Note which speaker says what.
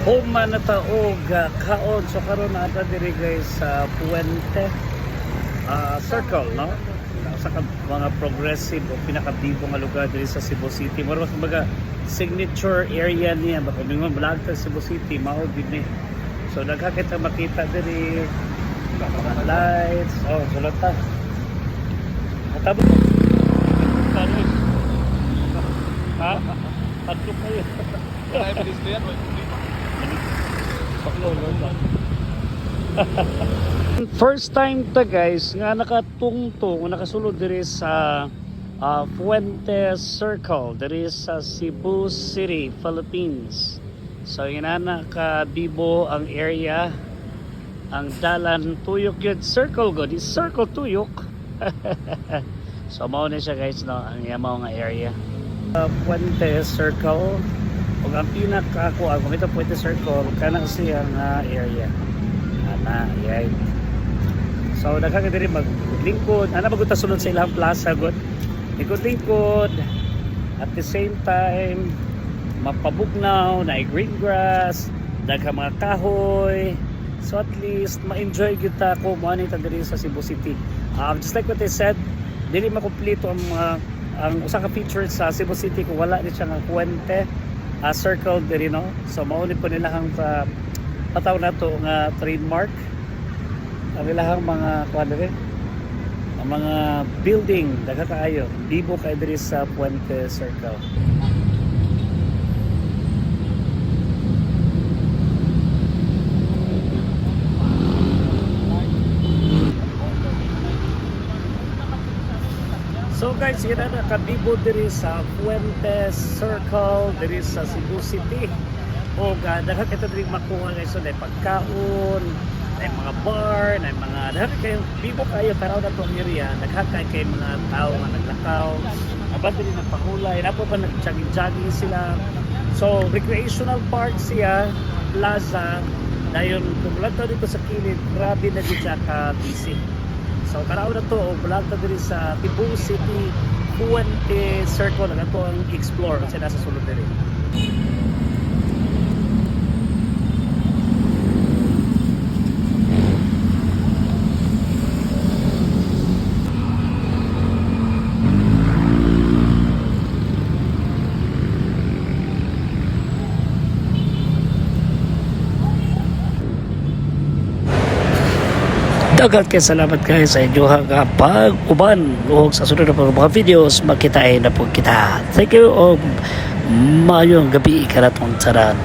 Speaker 1: Huma na taog kaon so karon na ata diri guys sa Puente Circle, no? Sa mga progressive o pinakabibo nga lugar diri sa Cebu City. Moro kumbaga signature area niya baka mingon vlog ta Cebu City mao gid ni. So nagkakita makita diri mga lights, sulod ta. Matabo. Ha? Patok kayo.
Speaker 2: Wala yung pedestrian, wala yung
Speaker 1: First time ta guys nga nakatungtong nakasulod diri sa Fuente Circle diri sa Cebu City, Philippines. So inana ka bibo ang area, ang dalan tuyok yun, circle good, is circle tuyok. So mao na siya guys, no, ang yamaw nga area. Fuente Circle ug ang pinaka ako ito Fuente Circle kana siya nga area ana yay. So daghang diri maglingkod ana magud ta sulod sa ilang plaza god lingkod at the same time mapabugnaw na green grass daghang mga kahoy, so at least ma-enjoy gyud ta ko mo ani ta diri sa Cebu City. Just like what I said, dili makumpleto ang usa ka feature sa Cebu City kung wala ni siya nga Fuente Circle diri, no? So mao ni po nila ang pataw na to nga trademark ang ilahang mga kuan diri, ang mga building daghang kaayo bibo kay diri sa Fuente Circle. So guys, yun na nakabibo diri sa Fuente Circle diri sa Cebu City. O daghang kita diri makuha guys, so dahil pagkaon, dahil mga bar, dahil mga daghang kayo bibo kayo taraw na tong area, daghang kayo mga tao nga naglakaw, aban diri nagpahulay, napo pa nag-jogging sila. So recreational park siya, plaza, dayon kung lang dito sa kilid, grabe na dito siya ka-busy. So karaw na to, vlog na diri sa Cebu City Fuente Circle na to ang explore kasi nasa sulod diri. Daghang kay salamat guys sa inyo nga pag-uban ug sa sunod na mga videos magkita na po kita. Thank you og maayong gabi kanatong tanan.